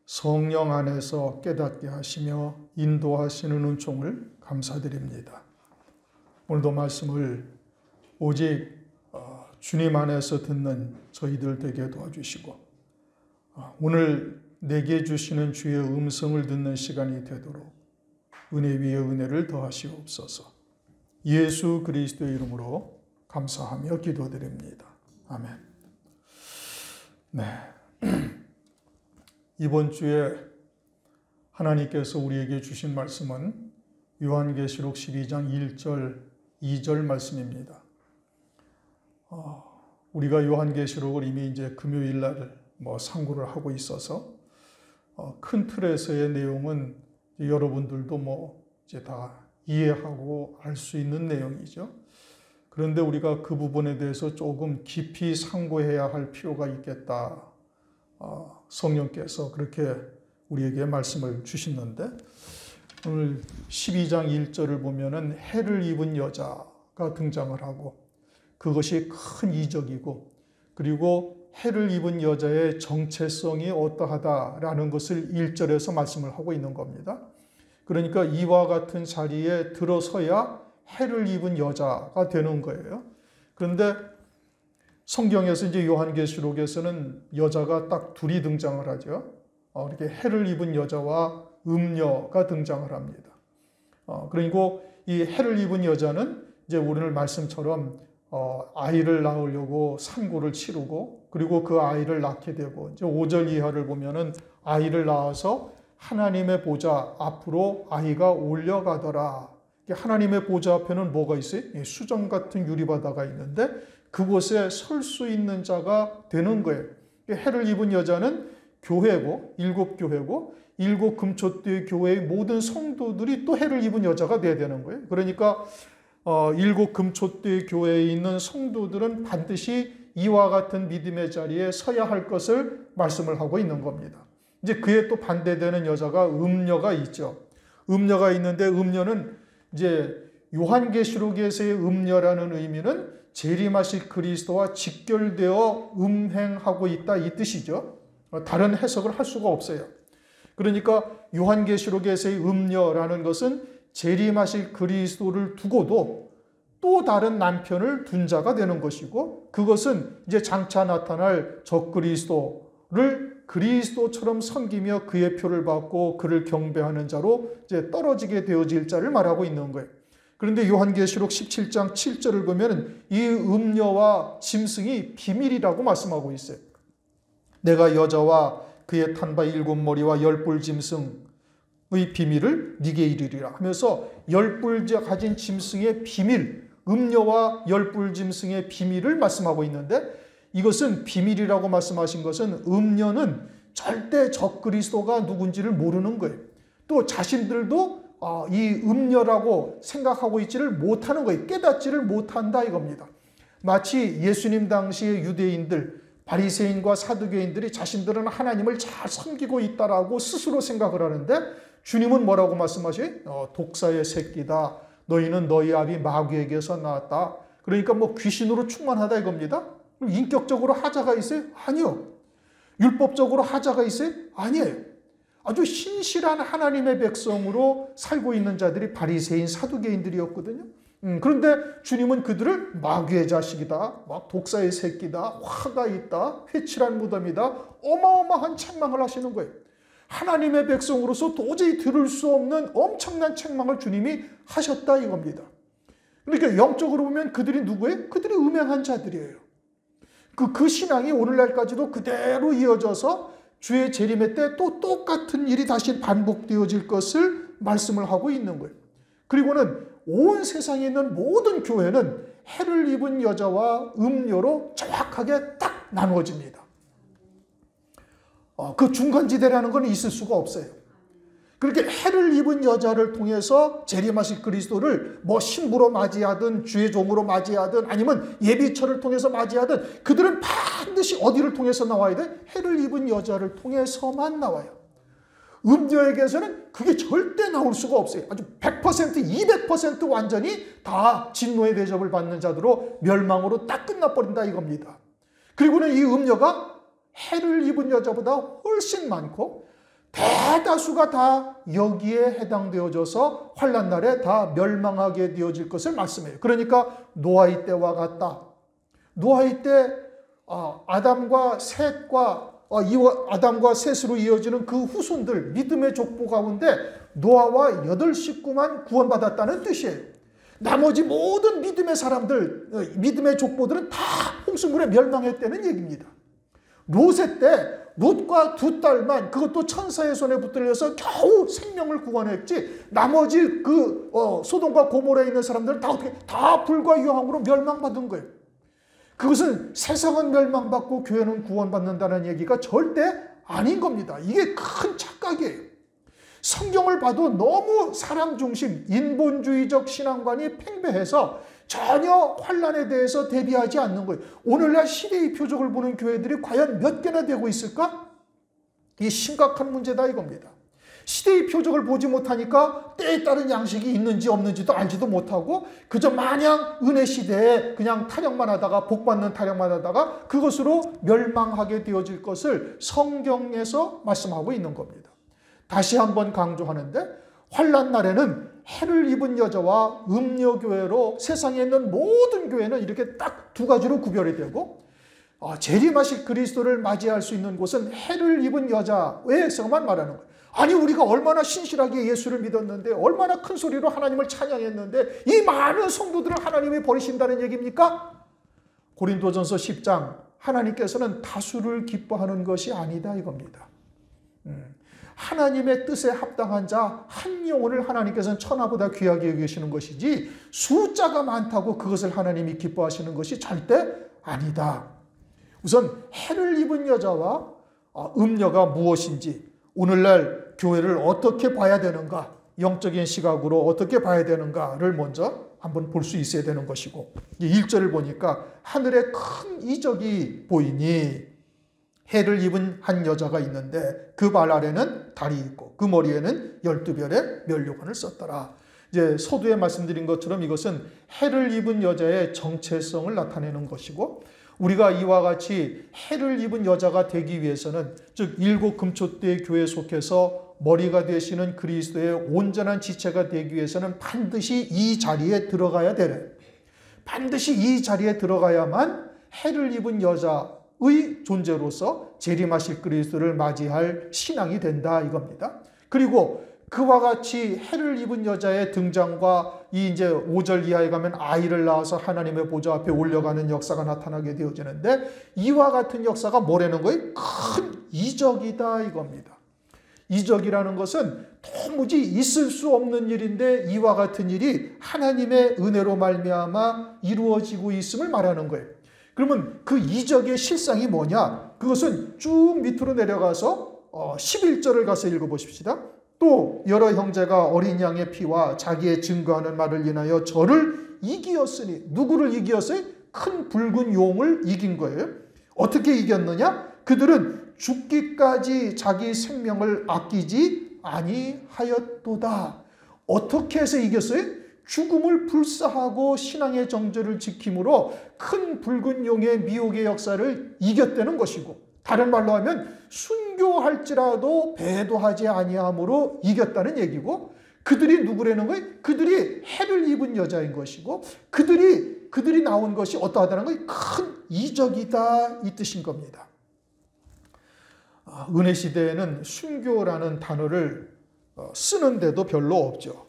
성령 안에서 깨닫게 하시며 인도하시는 은총을 감사드립니다. 오늘도 말씀을 오직 주님 안에서 듣는 저희들 되게 도와주시고 오늘 내게 주시는 주의 음성을 듣는 시간이 되도록 은혜 위에 은혜를 더하시옵소서. 예수 그리스도의 이름으로 감사하며 기도드립니다. 아멘. 네. 이번 주에 하나님께서 우리에게 주신 말씀은 요한계시록 12장 1절, 2절 말씀입니다. 우리가 요한계시록을 이미 이제 금요일 날 상고를 하고 있어서 큰 틀에서의 내용은 여러분들도 이제 다 이해하고 알 수 있는 내용이죠. 그런데 우리가 그 부분에 대해서 조금 깊이 상고해야 할 필요가 있겠다. 성령께서 그렇게 우리에게 말씀을 주시는데 오늘 12장 1절을 보면은 해를 입은 여자가 등장을 하고 그것이 큰 이적이고 그리고 해를 입은 여자의 정체성이 어떠하다라는 것을 1절에서 말씀을 하고 있는 겁니다. 그러니까 이와 같은 자리에 들어서야 해를 입은 여자가 되는 거예요. 그런데 성경에서 이제 요한계시록에서는 여자가 딱 둘이 등장을 하죠. 이렇게 해를 입은 여자와 음녀가 등장을 합니다. 그리고 이 해를 입은 여자는 이제 오늘 말씀처럼 아이를 낳으려고 산고를 치르고 그리고 그 아이를 낳게 되고 이제 5절 이하를 보면은 아이를 낳아서 하나님의 보좌 앞으로 아이가 올려가더라. 하나님의 보좌 앞에는 뭐가 있어요? 수정 같은 유리바다가 있는데 그곳에 설 수 있는 자가 되는 거예요. 해를 입은 여자는 교회고 일곱 교회고 일곱 금초대 교회의 모든 성도들이 또 해를 입은 여자가 돼야 되는 거예요. 그러니까 일곱 금초대 교회에 있는 성도들은 반드시 이와 같은 믿음의 자리에 서야 할 것을 말씀을 하고 있는 겁니다. 이제 그에 또 반대되는 여자가 음녀가 있죠. 음녀가 있는데 음녀는 이제 요한계시록에서의 음녀라는 의미는 재림하실 그리스도와 직결되어 음행하고 있다 이 뜻이죠. 다른 해석을 할 수가 없어요. 그러니까 요한계시록에서의 음녀라는 것은 재림하실 그리스도를 두고도 또 다른 남편을 둔 자가 되는 것이고 그것은 이제 장차 나타날 적그리스도를 그리스도처럼 섬기며 그의 표를 받고 그를 경배하는 자로 이제 떨어지게 되어질 자를 말하고 있는 거예요. 그런데 요한계시록 17장 7절을 보면 이 음녀와 짐승이 비밀이라고 말씀하고 있어요. 내가 여자와 그의 탄 바 7머리와 10뿔 짐승의 비밀을 네게 이르리라 하면서 10뿔 가진 짐승의 비밀, 음녀와 10뿔 짐승의 비밀을 말씀하고 있는데 이것은 비밀이라고 말씀하신 것은 음녀는 절대 적그리스도가 누군지를 모르는 거예요. 또 자신들도 이 음녀라고 생각하고 있지를 못하는 거예요. 깨닫지를 못한다 이겁니다. 마치 예수님 당시의 유대인들, 바리새인과 사두개인들이 자신들은 하나님을 잘 섬기고 있다라고 스스로 생각을 하는데 주님은 뭐라고 말씀하셔요? 독사의 새끼다. 너희는 너희 아비 마귀에게서 나왔다. 그러니까 귀신으로 충만하다 이겁니다. 인격적으로 하자가 있어요? 아니요. 율법적으로 하자가 있어요? 아니에요. 아주 신실한 하나님의 백성으로 살고 있는 자들이 바리새인 사두개인들이었거든요. 그런데 주님은 그들을 마귀의 자식이다, 독사의 새끼다, 화가 있다, 회칠한 무덤이다, 어마어마한 책망을 하시는 거예요. 하나님의 백성으로서 도저히 들을 수 없는 엄청난 책망을 주님이 하셨다 이겁니다. 그러니까 영적으로 보면 그들이 누구예요? 그들이 음행한 자들이에요. 그 신앙이 오늘날까지도 그대로 이어져서 주의 재림의 때 또 똑같은 일이 다시 반복되어질 것을 말씀을 하고 있는 거예요. 그리고는 온 세상에 있는 모든 교회는 해를 입은 여자와 음녀로 정확하게 딱 나누어집니다. 그 중간지대라는 건 있을 수가 없어요. 그렇게 해를 입은 여자를 통해서 재림하실 그리스도를 신부로 맞이하든 주의 종으로 맞이하든 아니면 예비처를 통해서 맞이하든 그들은 반드시 어디를 통해서 나와야 돼? 해를 입은 여자를 통해서만 나와요. 음녀에게서는 그게 절대 나올 수가 없어요. 아주 100%, 200% 완전히 다 진노의 대접을 받는 자들로 멸망으로 딱 끝나버린다 이겁니다. 그리고는 이 음녀가 해를 입은 여자보다 훨씬 많고 대다수가 다 여기에 해당되어져서 환난 날에 다 멸망하게 되어질 것을 말씀해요. 그러니까 노아의 때와 같다. 노아의 때 아담과 셋으로 이어지는 그 후손들, 믿음의 족보 가운데 노아와 8 식구만 구원받았다는 뜻이에요. 나머지 모든 믿음의 사람들, 믿음의 족보들은 다 홍수물에 멸망했다는 얘기입니다. 롯의 때 롯과 2 딸만, 그것도 천사의 손에 붙들려서 겨우 생명을 구원했지, 나머지 소돔과 고모라에 있는 사람들은 다 어떻게, 다 불과 유황으로 멸망받은 거예요. 그것은 세상은 멸망받고 교회는 구원받는다는 얘기가 절대 아닌 겁니다. 이게 큰 착각이에요. 성경을 봐도 너무 사람 중심, 인본주의적 신앙관이 팽배해서 전혀 환난에 대해서 대비하지 않는 거예요. 오늘날 시대의 표적을 보는 교회들이 과연 몇 개나 되고 있을까? 이 심각한 문제다 이겁니다. 시대의 표적을 보지 못하니까 때에 따른 양식이 있는지 없는지도 알지도 못하고 그저 마냥 은혜 시대에 그냥 타령만 하다가, 복받는 타령만 하다가 그것으로 멸망하게 되어질 것을 성경에서 말씀하고 있는 겁니다. 다시 한번 강조하는데, 환난 날에는 해를 입은 여자와 음녀교회로 세상에 있는 모든 교회는 이렇게 딱 2가지로 구별이 되고, 재림하실 그리스도를 맞이할 수 있는 곳은 해를 입은 여자에서만 말하는 거예요. 아니, 우리가 얼마나 신실하게 예수를 믿었는데, 얼마나 큰 소리로 하나님을 찬양했는데 이 많은 성도들을 하나님이 버리신다는 얘기입니까? 고린도전서 10장, 하나님께서는 다수를 기뻐하는 것이 아니다 이겁니다. 하나님의 뜻에 합당한 자 한 영혼을 하나님께서는 천하보다 귀하게 여기시는 것이지, 숫자가 많다고 그것을 하나님이 기뻐하시는 것이 절대 아니다. 우선 해를 입은 여자와 음녀가 무엇인지, 오늘날 교회를 어떻게 봐야 되는가, 영적인 시각으로 어떻게 봐야 되는가를 먼저 한번 볼 수 있어야 되는 것이고, 1절을 보니까 하늘에 큰 이적이 보이니 해를 입은 한 여자가 있는데 그 발 아래는 달이 있고 그 머리에는 12별의 면류관을 썼더라. 이제 서두에 말씀드린 것처럼 이것은 해를 입은 여자의 정체성을 나타내는 것이고, 우리가 이와 같이 해를 입은 여자가 되기 위해서는, 즉 7 금초대 교회에 속해서 머리가 되시는 그리스도의 온전한 지체가 되기 위해서는 반드시 이 자리에 들어가야 되래요. 반드시 이 자리에 들어가야만 해를 입은 여자의 존재로서 재림하실 그리스도를 맞이할 신앙이 된다 이겁니다. 그리고 그와 같이 해를 입은 여자의 등장과 이 이제 5절 이하에 가면 아이를 낳아서 하나님의 보좌 앞에 올려가는 역사가 나타나게 되어지는데, 이와 같은 역사가 뭐라는 거예요? 큰 이적이다 이겁니다. 이적이라는 것은 도무지 있을 수 없는 일인데 이와 같은 일이 하나님의 은혜로 말미암아 이루어지고 있음을 말하는 거예요. 그러면 그 이적의 실상이 뭐냐? 그것은 쭉 밑으로 내려가서 11절을 가서 읽어보십시다. 또 여러 형제가 어린 양의 피와 자기의 증거하는 말을 인하여 저를 이기었으니, 누구를 이기었어요? 큰 붉은 용을 이긴 거예요. 어떻게 이겼느냐? 그들은 죽기까지 자기 생명을 아끼지 아니하였도다. 어떻게 해서 이겼어요? 죽음을 불사하고 신앙의 정절을 지킴으로 큰 붉은 용의 미혹의 역사를 이겼다는 것이고, 다른 말로 하면 순교할지라도 배도하지 아니함으로 이겼다는 얘기고, 그들이 누구라는 거예요? 그들이 해를 입은 여자인 것이고, 그들이 나온 것이 어떠하다는 거예요? 큰 이적이다 이 뜻인 겁니다. 은혜 시대에는 순교라는 단어를 쓰는데도 별로 없죠.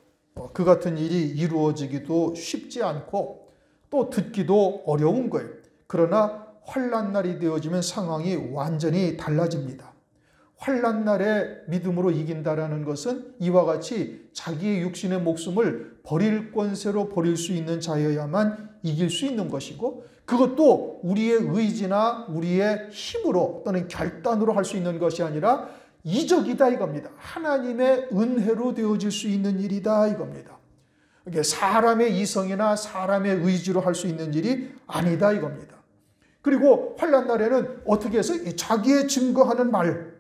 그 같은 일이 이루어지기도 쉽지 않고 또 듣기도 어려운 거예요. 그러나 환난 날이 되어지면 상황이 완전히 달라집니다. 환난 날에 믿음으로 이긴다라는 것은 이와 같이 자기의 육신의 목숨을 버릴 권세로 버릴 수 있는 자여야만 이길 수 있는 것이고, 그것도 우리의 의지나 우리의 힘으로 또는 결단으로 할 수 있는 것이 아니라 이적이다 이겁니다. 하나님의 은혜로 되어질 수 있는 일이다 이겁니다. 이게 사람의 이성이나 사람의 의지로 할 수 있는 일이 아니다 이겁니다. 그리고 환난 날에는 어떻게 해서 자기의 증거하는 말,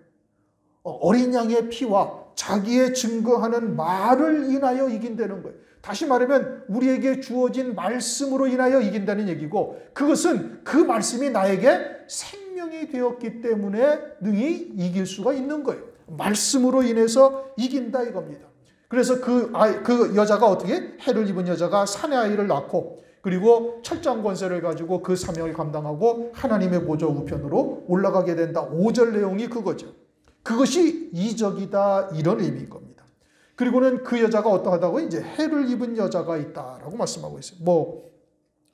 어린 양의 피와 자기의 증거하는 말을 인하여 이긴다는 거예요. 다시 말하면 우리에게 주어진 말씀으로 인하여 이긴다는 얘기고, 그것은 그 말씀이 나에게 생명이 되었기 때문에 능히 이길 수가 있는 거예요. 말씀으로 인해서 이긴다 이겁니다. 그래서 그 여자가 어떻게, 해를 입은 여자가 사내 아이를 낳고 그리고 철장 권세를 가지고 그 사명을 감당하고 하나님의 보좌 우편으로 올라가게 된다. 5절 내용이 그거죠. 그것이 이적이다, 이런 의미인 겁니다. 그리고는 그 여자가 어떠하다고, 이제 해를 입은 여자가 있다라고 말씀하고 있어요.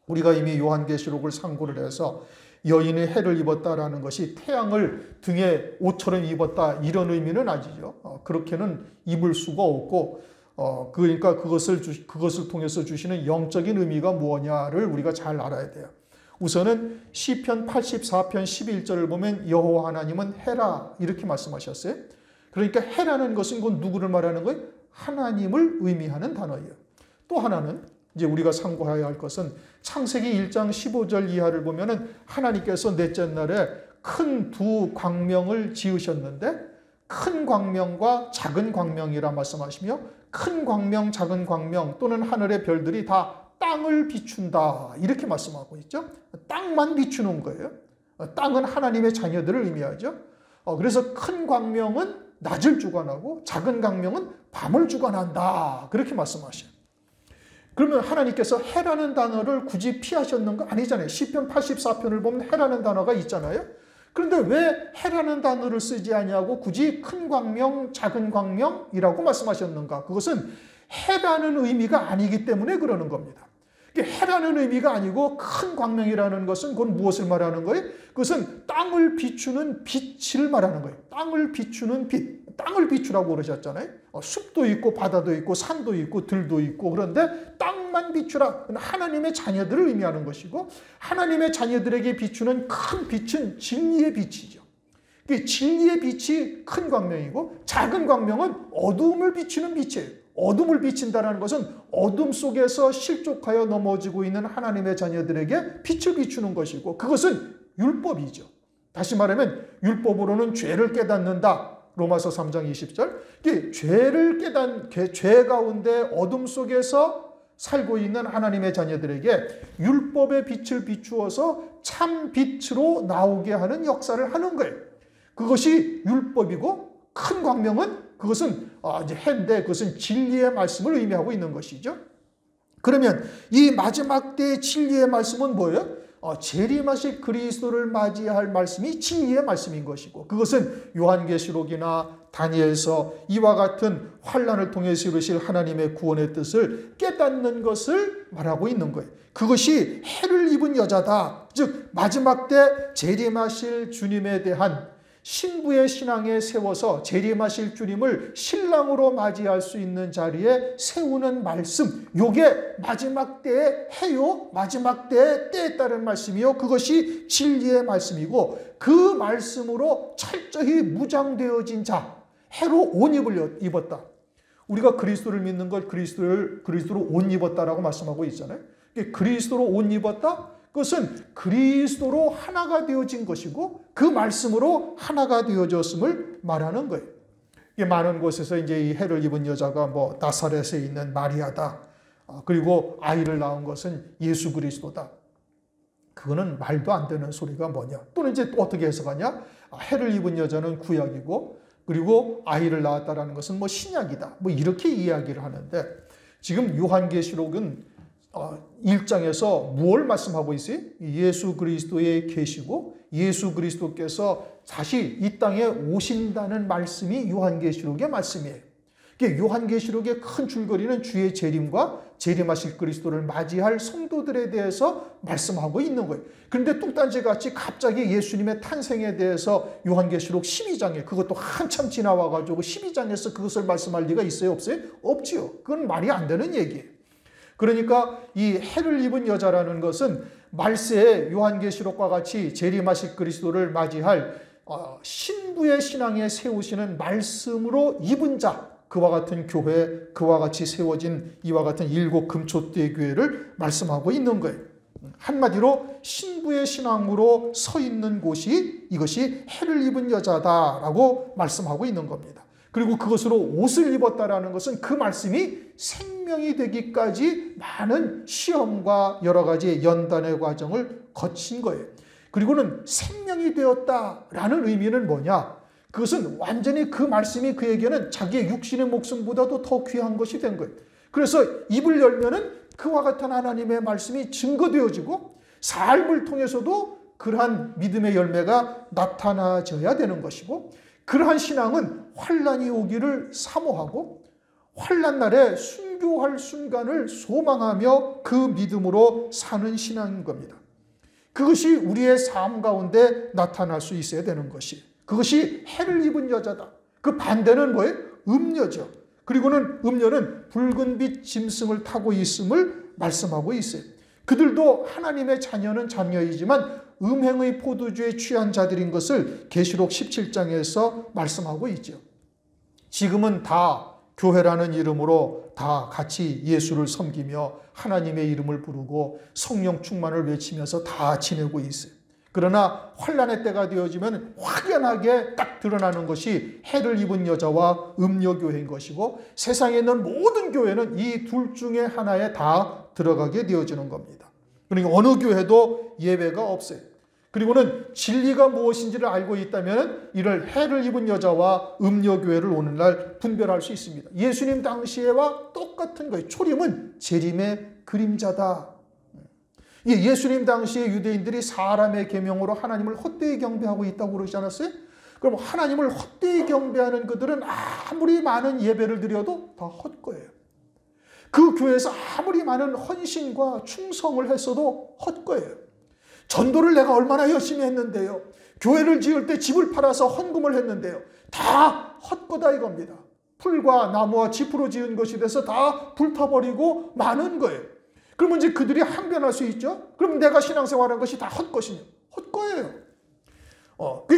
우리가 이미 요한계시록을 참고를 해서 여인이 해를 입었다라는 것이 태양을 등에 옷처럼 입었다, 이런 의미는 아니죠. 그렇게는 입을 수가 없고, 그러니까 그것을 통해서 주시는 영적인 의미가 무엇냐를 우리가 잘 알아야 돼요. 우선은 시편 84편 11절을 보면 여호와 하나님은 해라, 이렇게 말씀하셨어요. 그러니까 해라는 것은 그 누구를 말하는 거예요? 하나님을 의미하는 단어예요. 또 하나는 이제 우리가 참고해야 할 것은 창세기 1장 15절 이하를 보면은 하나님께서 넷째 날에 큰 두 광명을 지으셨는데, 큰 광명과 작은 광명이라 말씀하시며, 큰 광명, 작은 광명 또는 하늘의 별들이 다 땅을 비춘다, 이렇게 말씀하고 있죠. 땅만 비추는 거예요. 땅은 하나님의 자녀들을 의미하죠. 그래서 큰 광명은 낮을 주관하고 작은 광명은 밤을 주관한다, 그렇게 말씀하셔요. 그러면 하나님께서 해라는 단어를 굳이 피하셨는 거 아니잖아요. 시편 84편을 보면 해라는 단어가 있잖아요. 그런데 왜 해라는 단어를 쓰지 아니하고 굳이 큰 광명, 작은 광명이라고 말씀하셨는가? 그것은 해라는 의미가 아니기 때문에 그러는 겁니다. 해라는 의미가 아니고 큰 광명이라는 것은 그건 무엇을 말하는 거예요? 그것은 땅을 비추는 빛을 말하는 거예요. 땅을 비추는 빛. 땅을 비추라고 그러셨잖아요. 숲도 있고 바다도 있고 산도 있고 들도 있고, 그런데 땅만 비추라. 하나님의 자녀들을 의미하는 것이고, 하나님의 자녀들에게 비추는 큰 빛은 진리의 빛이죠. 진리의 빛이 큰 광명이고, 작은 광명은 어둠을 비추는 빛이에요. 어둠을 비친다는 것은 어둠 속에서 실족하여 넘어지고 있는 하나님의 자녀들에게 빛을 비추는 것이고, 그것은 율법이죠. 다시 말하면 율법으로는 죄를 깨닫는다. 로마서 3장 20절. 죄 가운데 어둠 속에서 살고 있는 하나님의 자녀들에게 율법의 빛을 비추어서 참 빛으로 나오게 하는 역사를 하는 거예요. 그것이 율법이고, 큰 광명은 그것은 이제 해인데, 그것은 진리의 말씀을 의미하고 있는 것이죠. 그러면 이 마지막 때의 진리의 말씀은 뭐예요? 재림하실 그리스도를 맞이할 말씀이 진리의 말씀인 것이고, 그것은 요한계시록이나 다니엘서 이와 같은 환난을 통해서 이루실 하나님의 구원의 뜻을 깨닫는 것을 말하고 있는 거예요. 그것이 해를 입은 여자다. 즉 마지막 때 재림하실 주님에 대한 신부의 신앙에 세워서 재림하실 주님을 신랑으로 맞이할 수 있는 자리에 세우는 말씀, 요게 마지막 때의 해요, 마지막 때의 때에 따른 말씀이요, 그것이 진리의 말씀이고, 그 말씀으로 철저히 무장되어진 자, 해로 옷 입었다. 우리가 그리스도를 믿는 걸 그리스도로 옷 입었다라고 말씀하고 있잖아요. 그리스도로 옷 입었다? 그것은 그리스도로 하나가 되어진 것이고, 그 말씀으로 하나가 되어졌음을 말하는 거예요. 많은 곳에서 이제 이 해를 입은 여자가 나사렛에 있는 마리아다. 그리고 아이를 낳은 것은 예수 그리스도다. 그거는 말도 안 되는 소리가 뭐냐. 또는 이제 또 어떻게 해석하냐. 해를 입은 여자는 구약이고, 그리고 아이를 낳았다라는 것은 신약이다. 이렇게 이야기를 하는데, 지금 요한계시록은 1장에서 무엇을 말씀하고 있어요? 예수 그리스도의 계시고, 예수 그리스도께서 다시 이 땅에 오신다는 말씀이 요한계시록의 말씀이에요. 요한계시록의 큰 줄거리는 주의 재림과 재림하실 그리스도를 맞이할 성도들에 대해서 말씀하고 있는 거예요. 그런데 뚱딴지같이 갑자기 예수님의 탄생에 대해서 요한계시록 12장에, 그것도 한참 지나와가지고 12장에서 그것을 말씀할 리가 있어요? 없어요? 없지요. 그건 말이 안 되는 얘기예요. 그러니까 이 해를 입은 여자라는 것은 말세에 요한계시록과 같이 재림하실 그리스도를 맞이할 신부의 신앙에 세우시는 말씀으로 입은 자, 그와 같은 교회, 그와 같이 세워진 이와 같은 7 금초대 교회를 말씀하고 있는 거예요. 한마디로 신부의 신앙으로 서 있는 곳이, 이것이 해를 입은 여자다라고 말씀하고 있는 겁니다. 그리고 그것으로 옷을 입었다라는 것은 그 말씀이 생명이 되기까지 많은 시험과 여러 가지 연단의 과정을 거친 거예요. 그리고는 생명이 되었다라는 의미는 뭐냐? 그것은 완전히 그 말씀이 그에게는 자기의 육신의 목숨보다도 더 귀한 것이 된 거예요. 그래서 입을 열면은 그와 같은 하나님의 말씀이 증거되어지고 삶을 통해서도 그러한 믿음의 열매가 나타나져야 되는 것이고, 그러한 신앙은 환난이 오기를 사모하고 환난 날에 순교할 순간을 소망하며 그 믿음으로 사는 신앙인 겁니다. 그것이 우리의 삶 가운데 나타날 수 있어야 되는 것이, 그것이 해를 입은 여자다. 그 반대는 뭐예요? 음녀죠. 그리고는 음녀는 붉은 빛 짐승을 타고 있음을 말씀하고 있어요. 그들도 하나님의 자녀는 자녀이지만 음행의 포도주에 취한 자들인 것을 계시록 17장에서 말씀하고 있죠. 지금은 다 교회라는 이름으로 다 같이 예수를 섬기며 하나님의 이름을 부르고 성령 충만을 외치면서 다 지내고 있어요. 그러나 환난의 때가 되어지면 확연하게 딱 드러나는 것이 해를 입은 여자와 음녀교회인 것이고, 세상에 있는 모든 교회는 이 둘 중에 하나에 다 들어가게 되어지는 겁니다. 그러니까 어느 교회도 예외가 없어요. 그리고는 진리가 무엇인지를 알고 있다면 이를 해를 입은 여자와 음녀교회를 오늘날 분별할 수 있습니다. 예수님 당시에와 똑같은 거예요. 초림은 재림의 그림자다. 예수님 당시에 유대인들이 사람의 계명으로 하나님을 헛되이 경배하고 있다고 그러지 않았어요? 그럼 하나님을 헛되이 경배하는 그들은 아무리 많은 예배를 드려도 다 헛거예요. 그 교회에서 아무리 많은 헌신과 충성을 했어도 헛거예요. 전도를 내가 얼마나 열심히 했는데요. 교회를 지을 때 집을 팔아서 헌금을 했는데요. 다 헛거다 이겁니다. 풀과 나무와 짚으로 지은 것이 돼서 다 불타버리고 많은 거예요. 그러면 이제 그들이 항변할 수 있죠. 그럼 내가 신앙생활한 것이 다 헛것이냐? 헛거예요.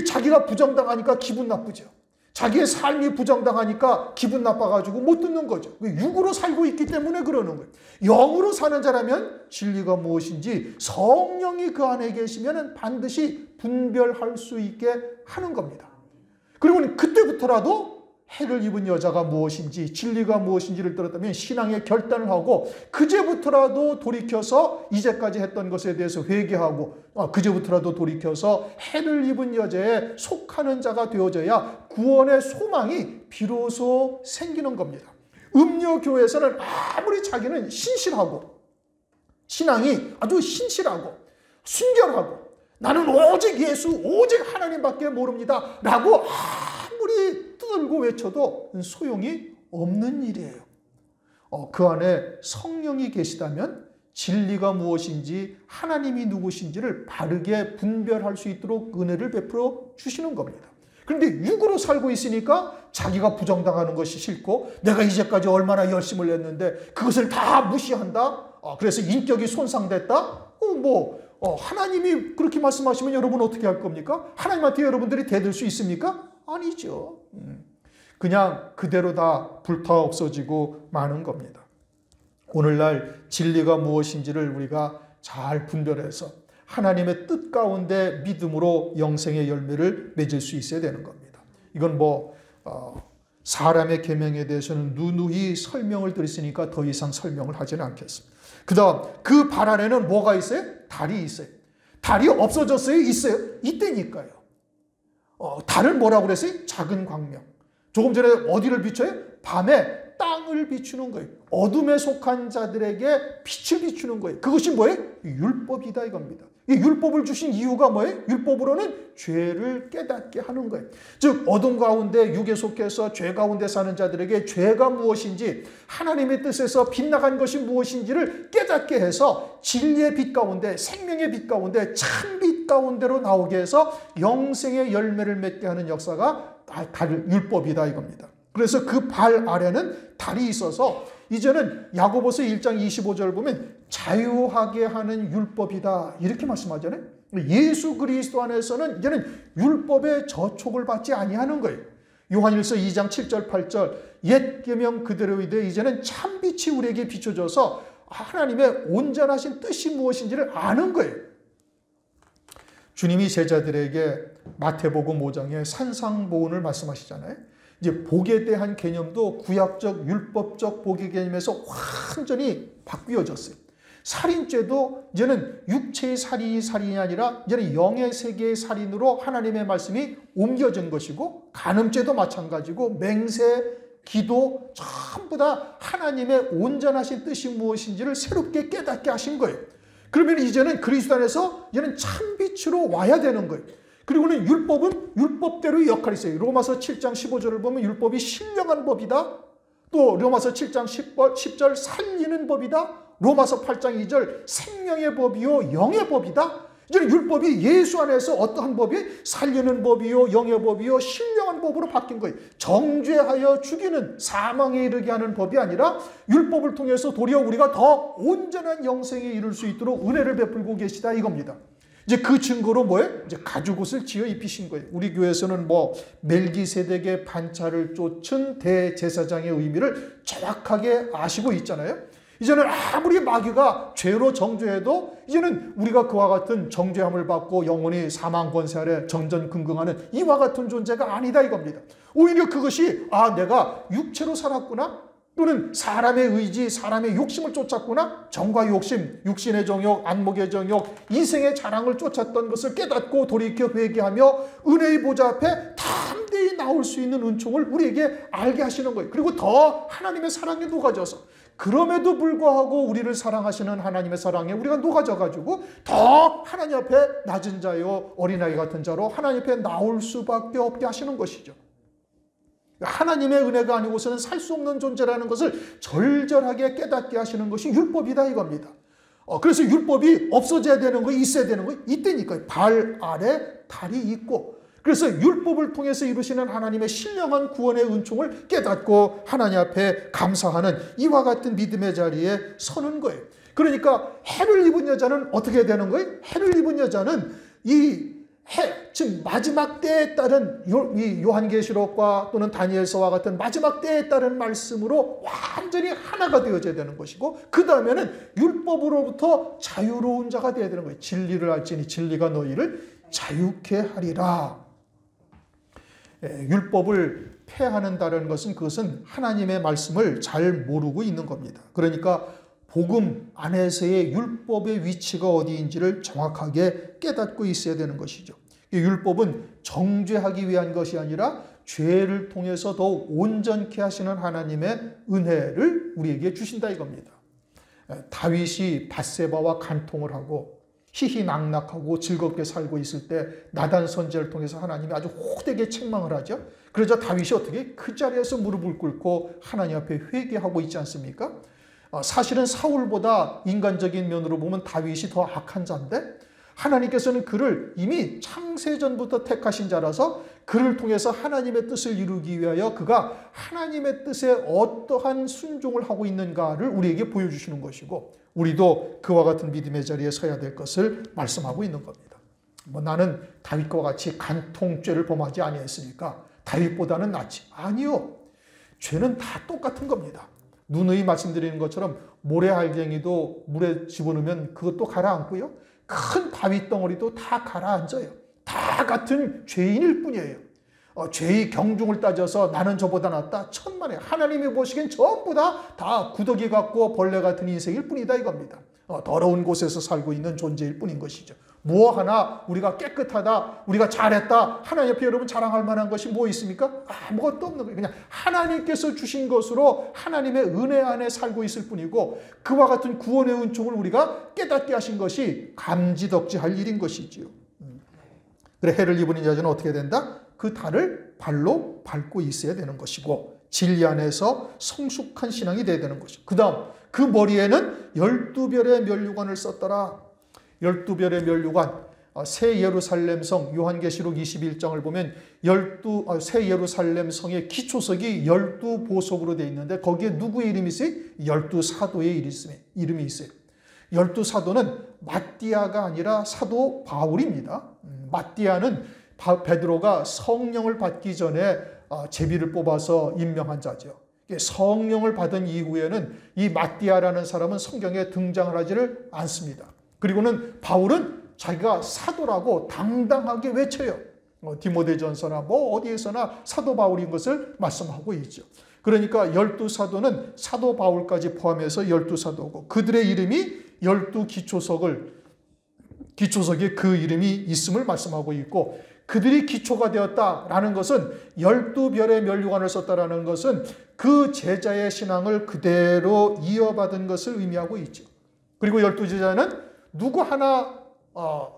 자기가 부정당하니까 기분 나쁘죠. 자기의 삶이 부정당하니까 기분 나빠가지고 못 듣는 거죠. 육으로 살고 있기 때문에 그러는 거예요. 영으로 사는 자라면 진리가 무엇인지 성령이 그 안에 계시면 반드시 분별할 수 있게 하는 겁니다. 그리고 그때부터라도 해를 입은 여자가 무엇인지 진리가 무엇인지를 들었다면 신앙의 결단을 하고 그제부터라도 돌이켜서 이제까지 했던 것에 대해서 회개하고 그제부터라도 돌이켜서 해를 입은 여자에 속하는 자가 되어져야 구원의 소망이 비로소 생기는 겁니다. 음녀교회에서는 아무리 자기는 신실하고 신앙이 아주 신실하고 순결하고 나는 오직 예수 오직 하나님밖에 모릅니다 라고 아무리 떠들고 외쳐도 소용이 없는 일이에요. 그 안에 성령이 계시다면 진리가 무엇인지 하나님이 누구신지를 바르게 분별할 수 있도록 은혜를 베풀어 주시는 겁니다. 그런데 육으로 살고 있으니까 자기가 부정당하는 것이 싫고 내가 이제까지 얼마나 열심을 했는데 그것을 다 무시한다. 그래서 인격이 손상됐다. 하나님이 그렇게 말씀하시면 여러분 어떻게 할 겁니까? 하나님한테 여러분들이 대들 수 있습니까? 아니죠. 그냥 그대로 다 불타 없어지고 마는 겁니다. 오늘날 진리가 무엇인지를 우리가 잘 분별해서 하나님의 뜻 가운데 믿음으로 영생의 열매를 맺을 수 있어야 되는 겁니다. 이건 사람의 계명에 대해서는 누누이 설명을 드렸으니까 더 이상 설명을 하지는 않겠습니다. 그 다음 그 발 안에는 뭐가 있어요? 달이 있어요. 달이 없어졌어요? 있어요? 이때니까요. 달은 뭐라고 그랬어요? 작은 광명. 조금 전에 어디를 비춰요? 밤에 땅을 비추는 거예요. 어둠에 속한 자들에게 빛을 비추는 거예요. 그것이 뭐예요? 율법이다 이겁니다. 이 율법을 주신 이유가 뭐예요? 율법으로는 죄를 깨닫게 하는 거예요. 즉 어둠 가운데 육에 속해서 죄 가운데 사는 자들에게 죄가 무엇인지 하나님의 뜻에서 빗나간 것이 무엇인지를 깨닫게 해서 진리의 빛 가운데 생명의 빛 가운데 참 빛 가운데로 나오게 해서 영생의 열매를 맺게 하는 역사가 율법이다 이겁니다. 그래서 그 발 아래는 달이 있어서 이제는 야고보서 1장 25절 보면 자유하게 하는 율법이다 이렇게 말씀하잖아요. 예수 그리스도 안에서는 이제는 율법의 저촉을 받지 아니하는 거예요. 요한일서 2장 7절 8절 옛 계명 그대로이되 이제는 참빛이 우리에게 비춰져서 하나님의 온전하신 뜻이 무엇인지를 아는 거예요. 주님이 제자들에게 마태복음 5장에 산상보훈을 말씀하시잖아요. 이제 복에 대한 개념도 구약적 율법적 복의 개념에서 완전히 바뀌어졌어요. 살인죄도 이제는 육체의 살인이 아니라 이제는 영의 세계의 살인으로 하나님의 말씀이 옮겨진 것이고, 간음죄도 마찬가지고, 맹세, 기도 전부 다 하나님의 온전하신 뜻이 무엇인지를 새롭게 깨닫게 하신 거예요. 그러면 이제는 그리스도 안에서 이제는 참빛으로 와야 되는 거예요. 그리고는 율법은 율법대로의 역할이 있어요. 로마서 7장 15절을 보면 율법이 신령한 법이다. 또 로마서 7장 10절 살리는 법이다. 로마서 8장 2절 생명의 법이요 영의 법이다. 이제 율법이 예수 안에서 어떠한 법이 살리는 법이요 영의 법이요 신령한 법으로 바뀐 거예요. 정죄하여 죽이는 사망에 이르게 하는 법이 아니라 율법을 통해서 도리어 우리가 더 온전한 영생에 이를 수 있도록 은혜를 베풀고 계시다 이겁니다. 이제 그 증거로 뭐예요? 이제 가죽옷을 지어 입히신 거예요. 우리 교회에서는 멜기세덱의 반차를 쫓은 대제사장의 의미를 정확하게 아시고 있잖아요. 이제는 아무리 마귀가 죄로 정죄해도 이제는 우리가 그와 같은 정죄함을 받고 영원히 사망 권세 아래 전전긍긍하는 이와 같은 존재가 아니다 이겁니다. 오히려 그것이 내가 육체로 살았구나, 또는 사람의 의지, 사람의 욕심을 쫓았구나, 정과 욕심, 육신의 정욕, 안목의 정욕, 이생의 자랑을 쫓았던 것을 깨닫고 돌이켜 회개하며 은혜의 보좌 앞에 담대히 나올 수 있는 은총을 우리에게 알게 하시는 거예요. 그리고 더 하나님의 사랑에 녹아져서, 그럼에도 불구하고 우리를 사랑하시는 하나님의 사랑에 우리가 녹아져가지고 더 하나님 앞에 낮은 자요 어린아이 같은 자로 하나님 앞에 나올 수밖에 없게 하시는 것이죠. 하나님의 은혜가 아니고서는 살 수 없는 존재라는 것을 절절하게 깨닫게 하시는 것이 율법이다 이겁니다. 그래서 율법이 없어져야 되는 거, 있어야 되는 거 이때니까요. 발 아래 달이 있고, 그래서 율법을 통해서 이루시는 하나님의 신령한 구원의 은총을 깨닫고 하나님 앞에 감사하는 이와 같은 믿음의 자리에 서는 거예요. 그러니까 해를 입은 여자는 어떻게 되는 거예요? 해를 입은 여자는 즉 마지막 때에 따른 이 요한계시록과 또는 다니엘서와 같은 마지막 때에 따른 말씀으로 완전히 하나가 되어져야 되는 것이고, 그 다음에는 율법으로부터 자유로운 자가 되어야 되는 거예요. 진리를 알지니 진리가 너희를 자유케 하리라. 율법을 폐하는다는 것은 그것은 하나님의 말씀을 잘 모르고 있는 겁니다. 그러니까 복음 안에서의 율법의 위치가 어디인지를 정확하게 깨닫고 있어야 되는 것이죠. 율법은 정죄하기 위한 것이 아니라 죄를 통해서 더욱 온전케 하시는 하나님의 은혜를 우리에게 주신다 이겁니다. 다윗이 밧세바와 간통을 하고 희희낙낙하고 즐겁게 살고 있을 때 나단 선지자를 통해서 하나님이 아주 호되게 책망을 하죠. 그러자 다윗이 어떻게 그 자리에서 무릎을 꿇고 하나님 앞에 회개하고 있지 않습니까? 사실은 사울보다 인간적인 면으로 보면 다윗이 더 악한 자인데, 하나님께서는 그를 이미 창세전부터 택하신 자라서 그를 통해서 하나님의 뜻을 이루기 위하여 그가 하나님의 뜻에 어떠한 순종을 하고 있는가를 우리에게 보여주시는 것이고, 우리도 그와 같은 믿음의 자리에 서야 될 것을 말씀하고 있는 겁니다. 나는 다윗과 같이 간통죄를 범하지 아니했으니까 다윗보다는 낫지. 아니요. 죄는 다 똑같은 겁니다. 누누이 말씀드리는 것처럼 모래알갱이도 물에 집어넣으면 그것도 가라앉고요. 큰 바위 덩어리도 다 가라앉아요. 다 같은 죄인일 뿐이에요. 죄의 경중을 따져서 나는 저보다 낫다. 천만에 하나님이 보시기엔 전부 다 구더기 같고 벌레 같은 인생일 뿐이다 이겁니다. 더러운 곳에서 살고 있는 존재일 뿐인 것이죠. 뭐 하나 우리가 깨끗하다, 우리가 잘했다, 하나님 옆에 여러분 자랑할 만한 것이 뭐 있습니까? 아무것도 없는 거예요. 그냥 하나님께서 주신 것으로 하나님의 은혜 안에 살고 있을 뿐이고, 그와 같은 구원의 은총을 우리가 깨닫게 하신 것이 감지덕지할 일인 것이지요. 그래, 해를 입은 여자는 어떻게 된다? 그 달을 발로 밟고 있어야 되는 것이고, 진리 안에서 성숙한 신앙이 되어야 되는 것이고, 그 다음 그 머리에는 12별의 면류관을 썼더라. 12별의 면류관, 새 예루살렘 성, 요한계시록 21장을 보면 새 예루살렘 성의 기초석이 12보석으로 되어 있는데 거기에 누구의 이름이 있어요? 12사도의 이름이 있어요. 12사도는 마띠아가 아니라 사도 바울입니다. 마띠아는 베드로가 성령을 받기 전에 제비를 뽑아서 임명한 자죠. 성령을 받은 이후에는 이 마띠아라는 사람은 성경에 등장을 하지를 않습니다. 그리고는 바울은 자기가 사도라고 당당하게 외쳐요. 디모데전서나 어디에서나 사도 바울인 것을 말씀하고 있죠. 그러니까 12사도는 사도 바울까지 포함해서 12사도고 그들의 이름이 12기초석에 그 이름이 있음을 말씀하고 있고 그들이 기초가 되었다라는 것은 12별의 면류관을 썼다라는 것은 그 제자의 신앙을 그대로 이어받은 것을 의미하고 있죠. 그리고 12제자는 누구 하나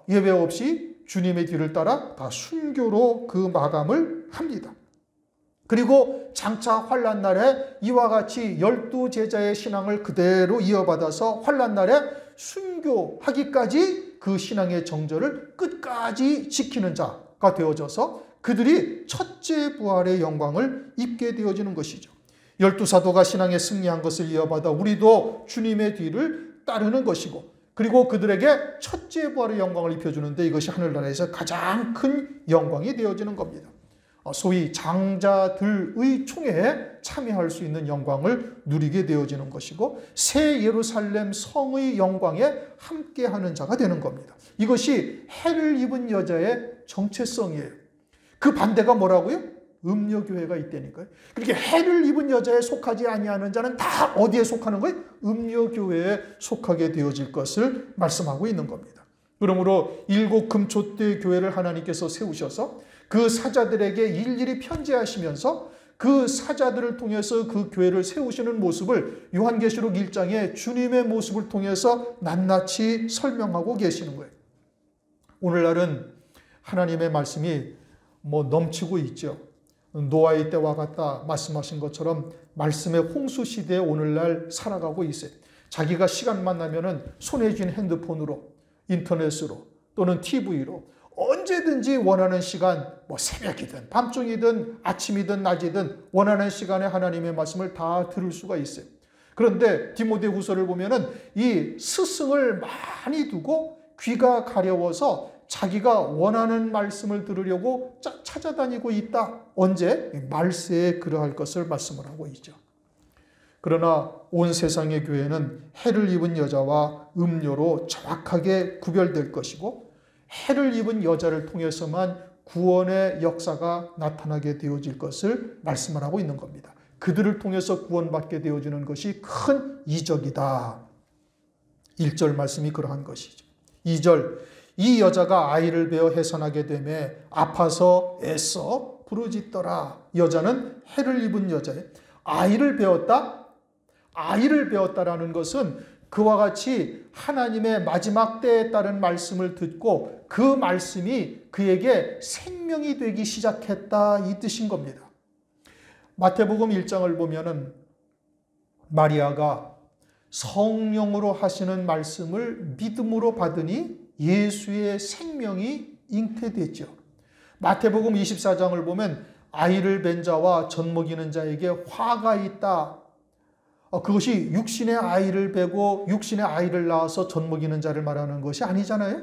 예외 없이 주님의 뒤를 따라 다 순교로 그 마감을 합니다. 그리고 장차 환난날에 이와 같이 12제자의 신앙을 그대로 이어받아서 환난날에 순교하기까지 그 신앙의 정절을 끝까지 지키는 자가 되어져서 그들이 첫째 부활의 영광을 입게 되어지는 것이죠. 12사도가 신앙에 승리한 것을 이어받아 우리도 주님의 뒤를 따르는 것이고 그리고 그들에게 첫째 부활의 영광을 입혀주는데 이것이 하늘나라에서 가장 큰 영광이 되어지는 겁니다. 소위 장자들의 총회에 참여할 수 있는 영광을 누리게 되어지는 것이고 새 예루살렘 성의 영광에 함께하는 자가 되는 겁니다. 이것이 해를 입은 여자의 정체성이에요. 그 반대가 뭐라고요? 음료교회가 있다니까요. 그렇게 해를 입은 여자에 속하지 아니하는 자는 다 어디에 속하는 거예요? 음료교회에 속하게 되어질 것을 말씀하고 있는 겁니다. 그러므로 7 금초대 교회를 하나님께서 세우셔서 그 사자들에게 일일이 편지하시면서 그 사자들을 통해서 그 교회를 세우시는 모습을 요한계시록 1장에 주님의 모습을 통해서 낱낱이 설명하고 계시는 거예요. 오늘날은 하나님의 말씀이 넘치고 있죠. 노아의 때와 같다 말씀하신 것처럼 말씀의 홍수 시대에 오늘날 살아가고 있어요. 자기가 시간만 나면은 손에 쥔 핸드폰으로 인터넷으로 또는 TV로 언제든지 원하는 시간 새벽이든 밤중이든 아침이든 낮이든 원하는 시간에 하나님의 말씀을 다 들을 수가 있어요. 그런데 디모데후서를 보면은 이 스승을 많이 두고 귀가 가려워서 자기가 원하는 말씀을 들으려고 찾아다니고 있다. 언제? 말세에 그러할 것을 말씀을 하고 있죠. 그러나 온 세상의 교회는 해를 입은 여자와 음료로 정확하게 구별될 것이고 해를 입은 여자를 통해서만 구원의 역사가 나타나게 되어질 것을 말씀을 하고 있는 겁니다. 그들을 통해서 구원받게 되어지는 것이 큰 이적이다. 1절 말씀이 그러한 것이죠. 2절 이 여자가 아이를 베어 해산하게 되매 아파서 애써 부르짖더라. 여자는 해를 입은 여자예요. 아이를 베었다? 아이를 베었다라는 것은 그와 같이 하나님의 마지막 때에 따른 말씀을 듣고 그 말씀이 그에게 생명이 되기 시작했다 이 뜻인 겁니다. 마태복음 1장을 보면은 마리아가 성령으로 하시는 말씀을 믿음으로 받으니 예수의 생명이 잉태됐죠. 마태복음 24장을 보면 아이를 뵌 자와 젖먹이는 자에게 화가 있다. 그것이 육신의 아이를 베고 육신의 아이를 낳아서 젖먹이는 자를 말하는 것이 아니잖아요.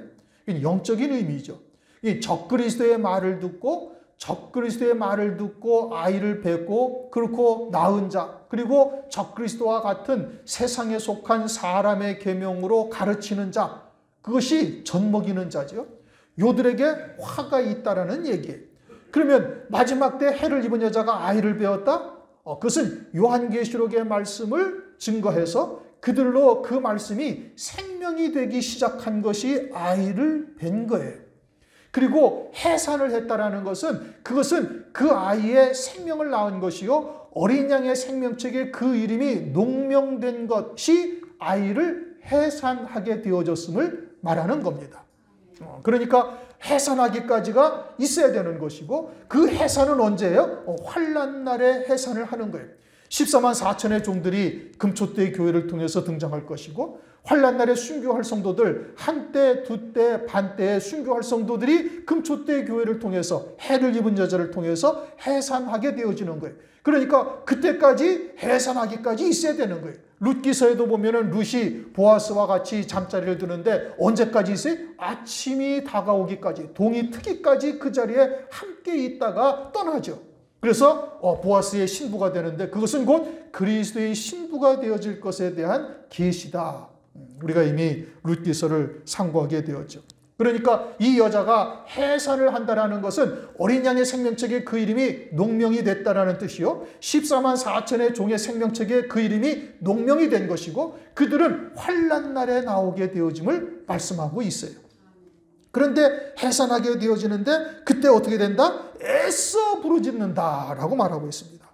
영적인 의미죠. 적그리스도의 말을 듣고 아이를 뵙고 그렇고 낳은 자 그리고 적그리스도와 같은 세상에 속한 사람의 계명으로 가르치는 자 그것이 젖먹이는 자죠. 요들에게 화가 있다라는 얘기예요. 그러면 마지막 때 해를 입은 여자가 아이를 베었다? 그것은 요한계시록의 말씀을 증거해서 그들로 그 말씀이 생명이 되기 시작한 것이 아이를 뵌 거예요. 그리고 해산을 했다라는 것은 그것은 그 아이의 생명을 낳은 것이요 어린 양의 생명책에 그 이름이 농명된 것이 아이를 해산하게 되어졌음을 말하는 겁니다. 그러니까 해산하기까지가 있어야 되는 것이고 그 해산은 언제예요? 환난날에 해산을 하는 거예요. 14만 4천의 종들이 금초대 교회를 통해서 등장할 것이고 환난날에 순교할 성도들 한때 두때 반때에 순교할 성도들이 금초대 교회를 통해서 해를 입은 여자를 통해서 해산하게 되어지는 거예요. 그러니까 그때까지 해산하기까지 있어야 되는 거예요. 룻기서에도 보면은 룻이 보아스와 같이 잠자리를 드는데 언제까지 있어요? 아침이 다가오기까지 동이 트기까지 그 자리에 함께 있다가 떠나죠. 그래서 보아스의 신부가 되는데 그것은 곧 그리스도의 신부가 되어질 것에 대한 계시다. 우리가 이미 룻기서를 상고하게 되었죠. 그러니까 이 여자가 해산을 한다는 것은 어린 양의 생명책에 그 이름이 농명이 됐다는 뜻이요. 14만 4천의 종의 생명책에 그 이름이 농명이 된 것이고 그들은 환난 날에 나오게 되어짐을 말씀하고 있어요. 그런데 해산하게 되어지는데 그때 어떻게 된다? 애써 부르짖는다라고 말하고 있습니다.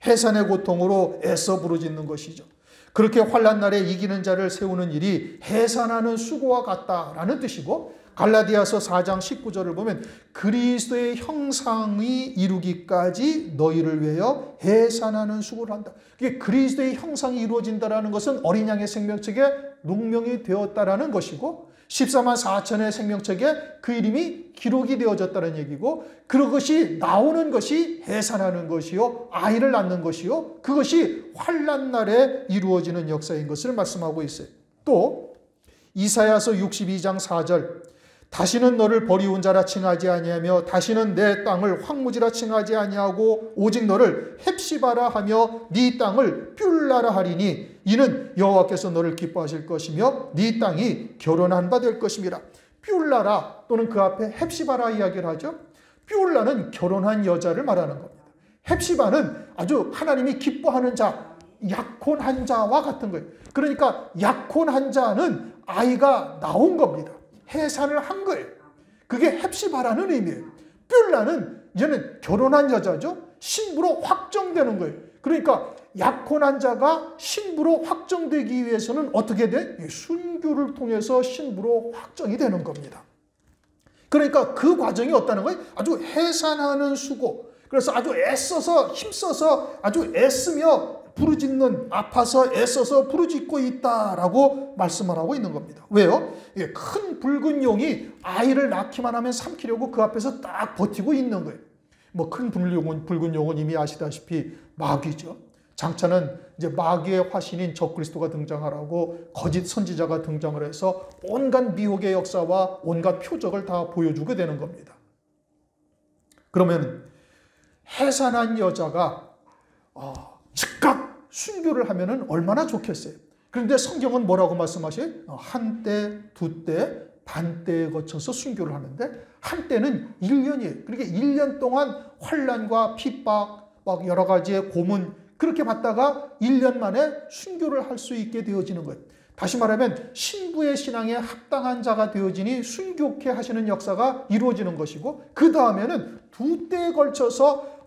해산의 고통으로 애써 부르짖는 것이죠. 그렇게 환난 날에 이기는 자를 세우는 일이 해산하는 수고와 같다라는 뜻이고 갈라디아서 4장 19절을 보면 그리스도의 형상이 이루기까지 너희를 위하여 해산하는 수고를 한다. 그게 그리스도의 형상이 이루어진다는 것은 어린 양의 생명책에 농명이 되었다라는 것이고 14만 4천의 생명책에 그 이름이 기록이 되어졌다는 얘기고 그것이 나오는 것이 해산하는 것이요 아이를 낳는 것이요 그것이 환난 날에 이루어지는 역사인 것을 말씀하고 있어요. 또 이사야서 62장 4절 다시는 너를 버리운 자라 칭하지 아니하며 다시는 내 땅을 황무지라 칭하지 아니하고 오직 너를 헵시바라 하며 네 땅을 뷸라라 하리니 이는 여호와께서 너를 기뻐하실 것이며 네 땅이 결혼한 바 될 것임이라. 뷸라라 또는 그 앞에 헵시바라 이야기를 하죠. 뷸라는 결혼한 여자를 말하는 겁니다. 헵시바는 아주 하나님이 기뻐하는 자, 약혼한 자와 같은 거예요. 그러니까 약혼한 자는 아이가 나온 겁니다. 해산을 한 거예요. 그게 헵시바라는 의미예요. 뷸라는 이제는 결혼한 여자죠. 신부로 확정되는 거예요. 그러니까 약혼한 자가 신부로 확정되기 위해서는 어떻게 돼? 순교를 통해서 신부로 확정이 되는 겁니다. 그러니까 그 과정이 어떠는 거예요? 아주 해산하는 수고. 그래서 아주 애써서 힘써서 아주 애쓰며 부르짖는 아파서 애써서 부르짖고 있다라고 말씀을 하고 있는 겁니다. 왜요? 큰 붉은 용이 아이를 낳기만 하면 삼키려고 그 앞에서 딱 버티고 있는 거예요. 뭐 큰 붉은 용은 이미 아시다시피 마귀죠. 장차는 이제 마귀의 화신인 적그리스도가 등장하라고 거짓 선지자가 등장을 해서 온갖 미혹의 역사와 온갖 표적을 다 보여주게 되는 겁니다. 그러면 해산한 여자가 즉각 순교를 하면은 얼마나 좋겠어요. 그런데 성경은 뭐라고 말씀하셔요? 한때, 두때, 반때에 거쳐서 순교를 하는데 한때는 1년이에요. 그러니까 1년 동안 환난과 핍박, 막 여러 가지의 고문 그렇게 받다가 1년 만에 순교를 할 수 있게 되어지는 거예요. 다시 말하면 신부의 신앙에 합당한 자가 되어지니 순교케 하시는 역사가 이루어지는 것이고 그 다음에는 두 때에 걸쳐서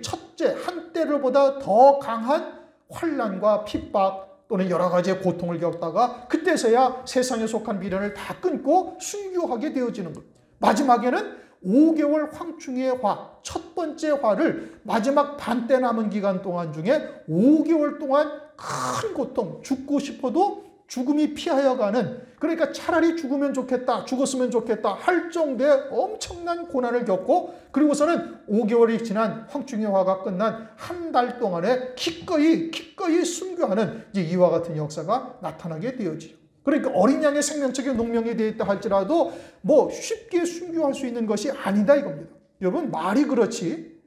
첫째 한 때를보다 더 강한 환난과 핍박 또는 여러 가지의 고통을 겪다가 그때서야 세상에 속한 미련을 다 끊고 순교하게 되어지는 것. 마지막에는 5개월 황충의 화, 첫 번째 화를 마지막 반때 남은 기간 동안 중에 5개월 동안 큰 고통, 죽고 싶어도 죽음이 피하여 가는, 그러니까 차라리 죽으면 좋겠다, 죽었으면 좋겠다 할 정도의 엄청난 고난을 겪고 그리고서는 5개월이 지난 황충의 화가 끝난 한 달 동안에 기꺼이 순교하는 이와 같은 역사가 나타나게 되어지죠. 그러니까 어린 양의 생명책에 농명이 되어 있다 할지라도 뭐 쉽게 순교할 수 있는 것이 아니다 이겁니다. 여러분 말이 그렇지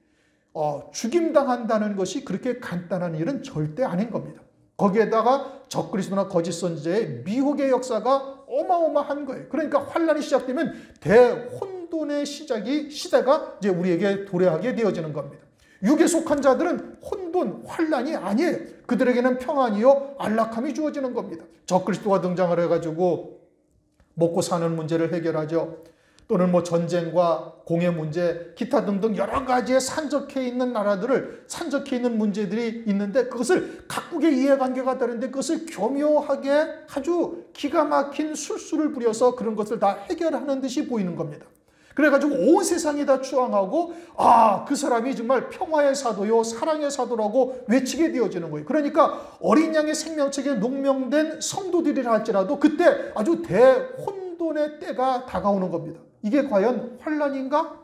죽임당한다는 것이 그렇게 간단한 일은 절대 아닌 겁니다. 거기에다가 적그리스도나 거짓 선지자의 미혹의 역사가 어마어마한 거예요. 그러니까 환란이 시작되면 대혼돈의 시대가 이제 우리에게 도래하게 되어지는 겁니다. 육에 속한 자들은 혼돈, 환란이 아니에요. 그들에게는 평안이요 안락함이 주어지는 겁니다. 적그리스도가 등장을 해가지고 먹고 사는 문제를 해결하죠. 또는 뭐 전쟁과 공해 문제, 기타 등등 여러 가지의 산적해 있는 나라들을, 산적해 있는 문제들이 있는데 그것을 각국의 이해관계가 다른데 그것을 교묘하게 아주 기가 막힌 술수를 부려서 그런 것을 다 해결하는 듯이 보이는 겁니다. 그래가지고 온 세상이 다 추앙하고 그 사람이 정말 평화의 사도요 사랑의 사도라고 외치게 되어지는 거예요. 그러니까 어린 양의 생명책에 농명된 성도들이라 할지라도 그때 아주 대혼돈의 때가 다가오는 겁니다. 이게 과연 환란인가?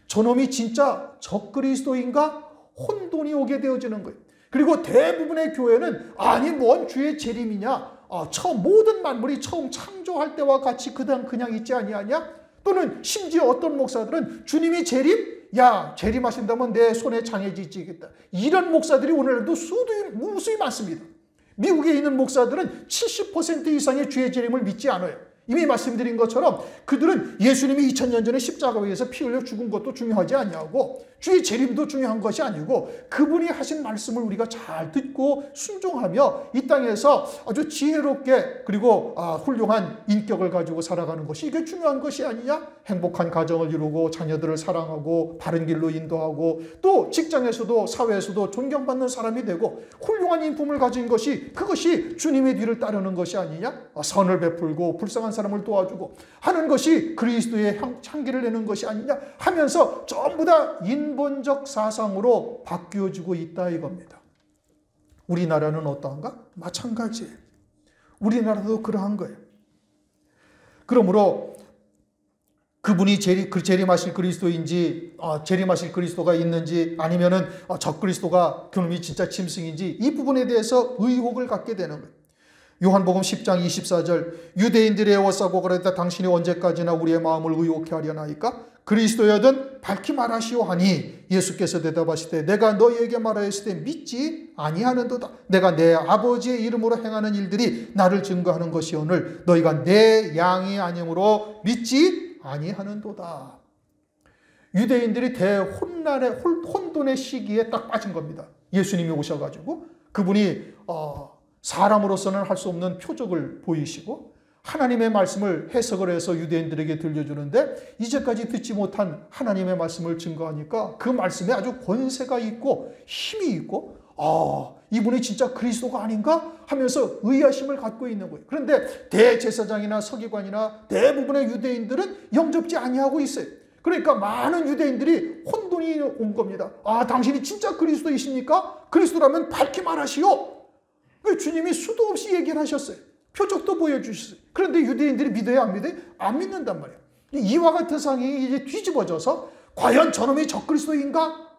저놈이 진짜 적그리스도인가? 혼돈이 오게 되어지는 거예요. 그리고 대부분의 교회는 아니 뭔 주의 재림이냐? 모든 만물이 처음 창조할 때와 같이 그냥 있지 아니하냐? 또는 심지어 어떤 목사들은 주님이 재림? 재림하신다면 내 손에 장애지 찌겠다. 이런 목사들이 오늘날도 무수히 많습니다. 미국에 있는 목사들은 70% 이상의 주의 재림을 믿지 않아요. 이미 말씀드린 것처럼 그들은 예수님이 2000년 전에 십자가에서 피 흘려 죽은 것도 중요하지 아니하고 주의 재림도 중요한 것이 아니고 그분이 하신 말씀을 우리가 잘 듣고 순종하며 이 땅에서 아주 지혜롭게 그리고 훌륭한 인격을 가지고 살아가는 것이 이게 중요한 것이 아니냐? 행복한 가정을 이루고 자녀들을 사랑하고 바른 길로 인도하고 또 직장에서도 사회에서도 존경받는 사람이 되고 훌륭한 인품을 가진 것이 그것이 주님의 뒤를 따르는 것이 아니냐? 선을 베풀고 불쌍한 사람을 도와주고 하는 것이 그리스도의 향기를 내는 것이 아니냐 하면서 전부 다 인본적 사상으로 바뀌어지고 있다 이겁니다. 우리나라는 어떠한가? 마찬가지예요. 우리나라도 그러한 거예요. 그러므로 그분이 재림하실 그리스도인지 재림하실 그리스도가 있는지 아니면은 적그리스도가 그놈이 진짜 짐승인지 이 부분에 대해서 의혹을 갖게 되는 거예요. 요한복음 10장 24절 유대인들이 애워싸고 그랬다 당신이 언제까지나 우리의 마음을 의혹해 하려나이까 그리스도여든 밝히 말하시오 하니 예수께서 대답하시되 내가 너희에게 말하였을 때 믿지 아니하는도다. 내가 내 아버지의 이름으로 행하는 일들이 나를 증거하는 것이오늘 너희가 내 양이 아니므로 믿지 아니하는도다. 유대인들이 혼돈의 시기에 딱 빠진 겁니다. 예수님이 오셔가지고 그분이 사람으로서는 할 수 없는 표적을 보이시고 하나님의 말씀을 해석을 해서 유대인들에게 들려주는데 이제까지 듣지 못한 하나님의 말씀을 증거하니까 그 말씀에 아주 권세가 있고 힘이 있고 이분이 진짜 그리스도가 아닌가 하면서 의아심을 갖고 있는 거예요. 그런데 대제사장이나 서기관이나 대부분의 유대인들은 영접지 아니하고 있어요. 그러니까 많은 유대인들이 혼돈이 온 겁니다. 당신이 진짜 그리스도이십니까? 그리스도라면 밝히 말하시오. 주님이 수도 없이 얘기를 하셨어요. 표적도 보여주셨어요. 그런데 유대인들이 믿어요? 안 믿어요? 안 믿는단 말이에요. 이와 같은 상황이 이제 뒤집어져서 과연 저놈이 적그리스도인가?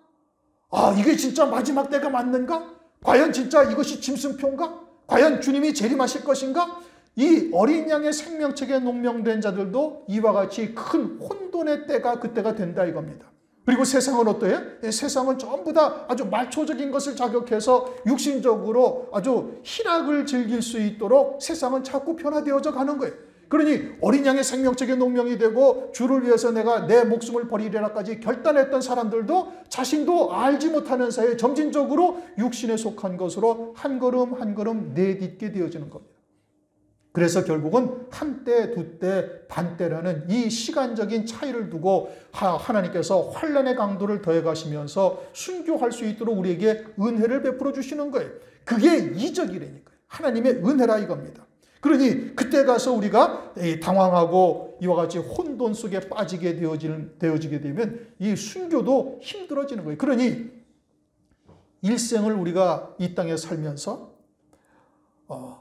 이게 진짜 마지막 때가 맞는가? 과연 진짜 이것이 짐승표인가? 과연 주님이 재림하실 것인가? 이 어린 양의 생명책에 농명된 자들도 이와 같이 큰 혼돈의 때가 그때가 된다 이겁니다. 그리고 세상은 어때요? 세상은 전부 다 아주 말초적인 것을 자극해서 육신적으로 아주 희락을 즐길 수 있도록 세상은 자꾸 변화되어져 가는 거예요. 그러니 어린 양의 생명책에 농명이 되고 주를 위해서 내가 내 목숨을 버리리라까지 결단했던 사람들도 자신도 알지 못하는 사이에 점진적으로 육신에 속한 것으로 한 걸음 한 걸음 내딛게 되어지는 겁니다. 그래서 결국은 한 때, 두 때, 반 때라는 이 시간적인 차이를 두고 하나님께서 환난의 강도를 더해 가시면서 순교할 수 있도록 우리에게 은혜를 베풀어 주시는 거예요. 그게 이적이라니까요. 하나님의 은혜라 이겁니다. 그러니 그때 가서 우리가 당황하고 이와 같이 혼돈 속에 빠지게 되어지게 되면 이 순교도 힘들어지는 거예요. 그러니 일생을 우리가 이 땅에 살면서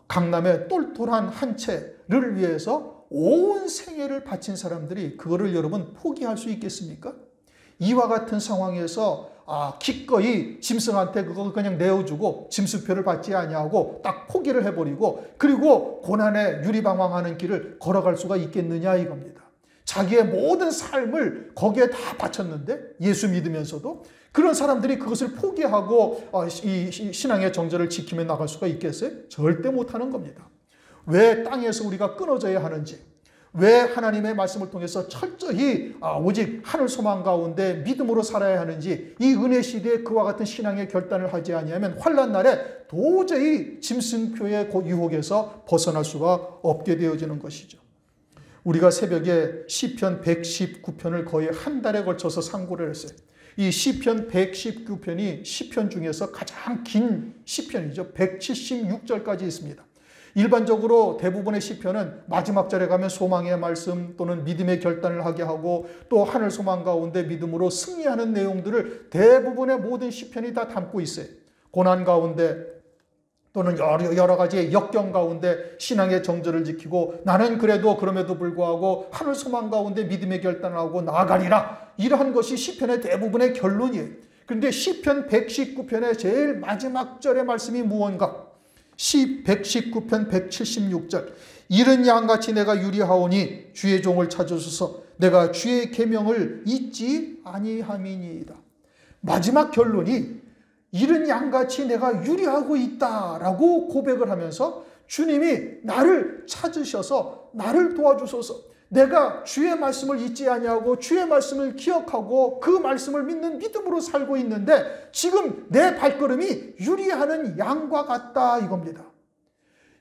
강남의 똘똘한 한 채를 위해서 온 생애를 바친 사람들이 그거를 여러분 포기할 수 있겠습니까? 이와 같은 상황에서 기꺼이 짐승한테 그걸 그냥 내어주고 짐승표를 받지 아니하고 딱 포기를 해버리고 그리고 고난에 유리방황하는 길을 걸어갈 수가 있겠느냐 이겁니다. 자기의 모든 삶을 거기에 다 바쳤는데 예수 믿으면서도 그런 사람들이 그것을 포기하고 이 신앙의 정절을 지키며 나갈 수가 있겠어요? 절대 못하는 겁니다. 왜 땅에서 우리가 끊어져야 하는지, 왜 하나님의 말씀을 통해서 철저히 오직 하늘 소망 가운데 믿음으로 살아야 하는지 이 은혜 시대에 그와 같은 신앙의 결단을 하지 아니하면 환난 날에 도저히 짐승표의 유혹에서 벗어날 수가 없게 되어지는 것이죠. 우리가 새벽에 시편 119편을 거의 한 달에 걸쳐서 상고를 했어요. 이 시편 119편이 시편 중에서 가장 긴 시편이죠. 176절까지 있습니다. 일반적으로 대부분의 시편은 마지막 절에 가면 소망의 말씀 또는 믿음의 결단을 하게 하고 또 하늘 소망 가운데 믿음으로 승리하는 내용들을 대부분의 모든 시편이 다 담고 있어요. 고난 가운데 또는 여러 가지의 역경 가운데 신앙의 정절을 지키고 나는 그래도 그럼에도 불구하고 하늘 소망 가운데 믿음의 결단을 하고 나아가리라. 이러한 것이 시편의 대부분의 결론이에요. 그런데 시편 119편의 제일 마지막 절의 말씀이 무언가? 시 119편 176절 이른 양같이 내가 유리하오니 주의 종을 찾으소서 내가 주의 계명을 잊지 아니함이니이다. 마지막 결론이 이른 양같이 내가 유리하고 있다라고 고백을 하면서 주님이 나를 찾으셔서 나를 도와주소서. 내가 주의 말씀을 잊지 아니하고 주의 말씀을 기억하고 그 말씀을 믿는 믿음으로 살고 있는데 지금 내 발걸음이 유리하는 양과 같다 이겁니다.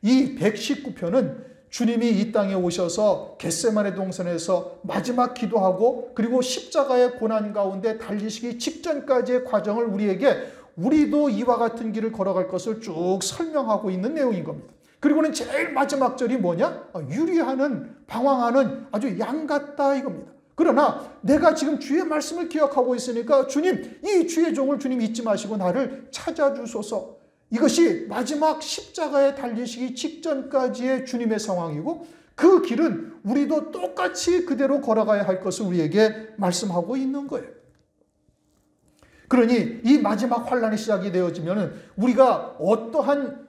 이 119편은 주님이 이 땅에 오셔서 겟세마네 동산에서 마지막 기도하고 그리고 십자가의 고난 가운데 달리시기 직전까지의 과정을 우리도 이와 같은 길을 걸어갈 것을 쭉 설명하고 있는 내용인 겁니다. 그리고는 제일 마지막 절이 뭐냐? 유리하는, 방황하는 아주 양 같다 이겁니다. 그러나 내가 지금 주의 말씀을 기억하고 있으니까 주님, 이 주의 종을 주님 잊지 마시고 나를 찾아주소서. 이것이 마지막 십자가에 달리시기 직전까지의 주님의 상황이고 그 길은 우리도 똑같이 그대로 걸어가야 할 것을 우리에게 말씀하고 있는 거예요. 그러니 이 마지막 환란이 시작이 되어지면 우리가 어떠한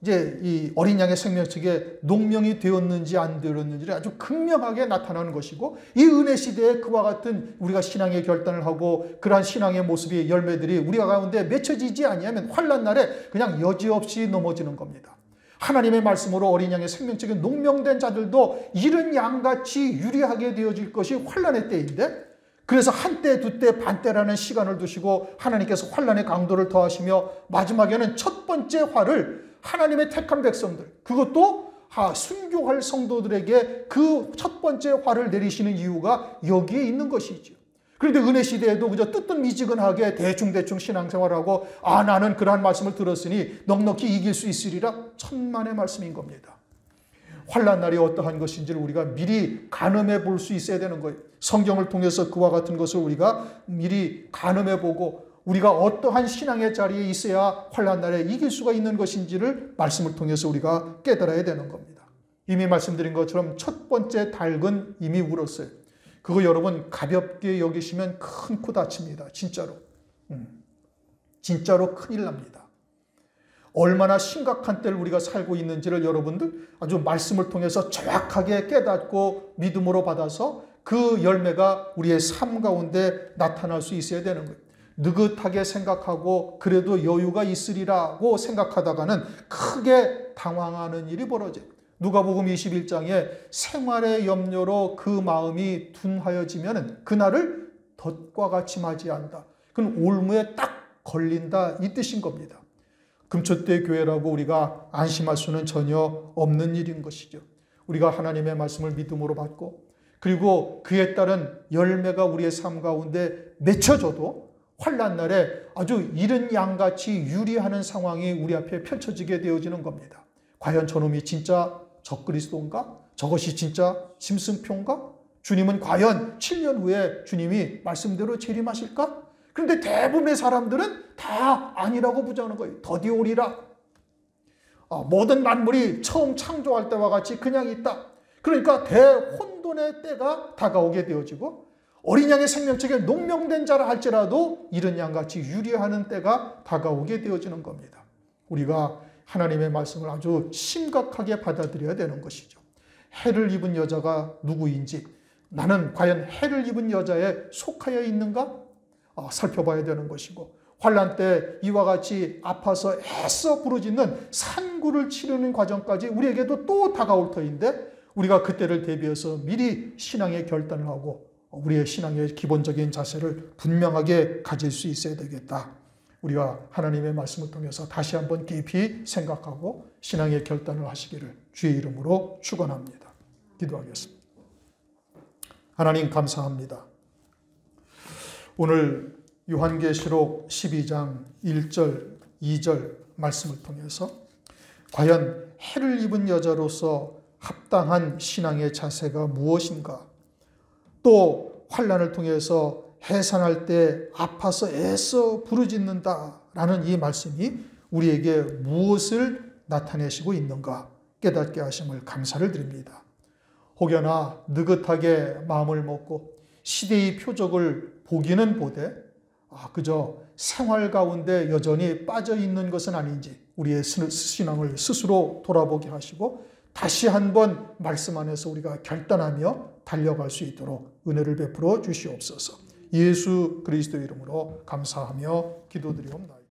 이제 이 어린 양의 생명책에 농명이 되었는지 안 되었는지를 아주 극명하게 나타나는 것이고 이 은혜 시대에 그와 같은 우리가 신앙의 결단을 하고 그러한 신앙의 모습이 열매들이 우리 가운데 맺혀지지 아니하면 환란 날에 그냥 여지없이 넘어지는 겁니다. 하나님의 말씀으로 어린 양의 생명책에 농명된 자들도 이른 양같이 유리하게 되어질 것이 환란의 때인데 그래서 한때, 두때, 반때라는 시간을 두시고 하나님께서 환란의 강도를 더하시며 마지막에는 첫 번째 화를 하나님의 택한 백성들, 그것도 순교할 성도들에게 그 첫 번째 화를 내리시는 이유가 여기에 있는 것이죠. 그런데 은혜 시대에도 그저 뜨뜻미지근하게 대충대충 신앙생활하고 나는 그러한 말씀을 들었으니 넉넉히 이길 수 있으리라 천만의 말씀인 겁니다. 환란 날이 어떠한 것인지를 우리가 미리 가늠해 볼 수 있어야 되는 거예요. 성경을 통해서 그와 같은 것을 우리가 미리 가늠해 보고 우리가 어떠한 신앙의 자리에 있어야 환란 날에 이길 수가 있는 것인지를 말씀을 통해서 우리가 깨달아야 되는 겁니다. 이미 말씀드린 것처럼 첫 번째 닭은 이미 울었어요. 그거 여러분 가볍게 여기시면 큰 코 다칩니다. 진짜로. 진짜로 큰일 납니다. 얼마나 심각한 때를 우리가 살고 있는지를 여러분들 아주 말씀을 통해서 정확하게 깨닫고 믿음으로 받아서 그 열매가 우리의 삶 가운데 나타날 수 있어야 되는 거예요. 느긋하게 생각하고 그래도 여유가 있으리라고 생각하다가는 크게 당황하는 일이 벌어져요. 누가복음 21장에 생활의 염려로 그 마음이 둔하여지면 그날을 덫과 같이 맞이한다. 그건 올무에 딱 걸린다 이 뜻인 겁니다. 금초대 교회라고 우리가 안심할 수는 전혀 없는 일인 것이죠. 우리가 하나님의 말씀을 믿음으로 받고 그리고 그에 따른 열매가 우리의 삶 가운데 맺혀져도 환란 날에 아주 이른 양같이 유리하는 상황이 우리 앞에 펼쳐지게 되어지는 겁니다. 과연 저놈이 진짜 적그리스도인가? 저것이 진짜 짐승표인가? 주님은 과연 7년 후에 주님이 말씀대로 재림하실까? 그런데 대부분의 사람들은 다 아니라고 부정하는 거예요. 더디 오리라. 모든 만물이 처음 창조할 때와 같이 그냥 있다. 그러니까 대혼돈의 때가 다가오게 되어지고 어린 양의 생명책에 농명된 자라 할지라도 이른 양같이 유리하는 때가 다가오게 되어지는 겁니다. 우리가 하나님의 말씀을 아주 심각하게 받아들여야 되는 것이죠. 해를 입은 여자가 누구인지 나는 과연 해를 입은 여자에 속하여 있는가? 살펴봐야 되는 것이고 환란 때 이와 같이 아파서 애써 부르짖는 산구를 치르는 과정까지 우리에게도 또 다가올 터인데 우리가 그때를 대비해서 미리 신앙의 결단을 하고 우리의 신앙의 기본적인 자세를 분명하게 가질 수 있어야 되겠다. 우리가 하나님의 말씀을 통해서 다시 한번 깊이 생각하고 신앙의 결단을 하시기를 주의 이름으로 축원합니다. 기도하겠습니다. 하나님 감사합니다. 오늘 요한계시록 12장 1절, 2절 말씀을 통해서 과연 해를 입은 여자로서 합당한 신앙의 자세가 무엇인가? 또 환난을 통해서 해산할 때 아파서 애써 부르짖는다라는 이 말씀이 우리에게 무엇을 나타내시고 있는가 깨닫게 하심을 감사를 드립니다. 혹여나 느긋하게 마음을 먹고 시대의 표적을 보기는 보되 그저 생활 가운데 여전히 빠져 있는 것은 아닌지 우리의 신앙을 스스로 돌아보게 하시고 다시 한번 말씀 안에서 우리가 결단하며 달려갈 수 있도록 은혜를 베풀어 주시옵소서. 예수 그리스도 이름으로 감사하며 기도드리옵나이다.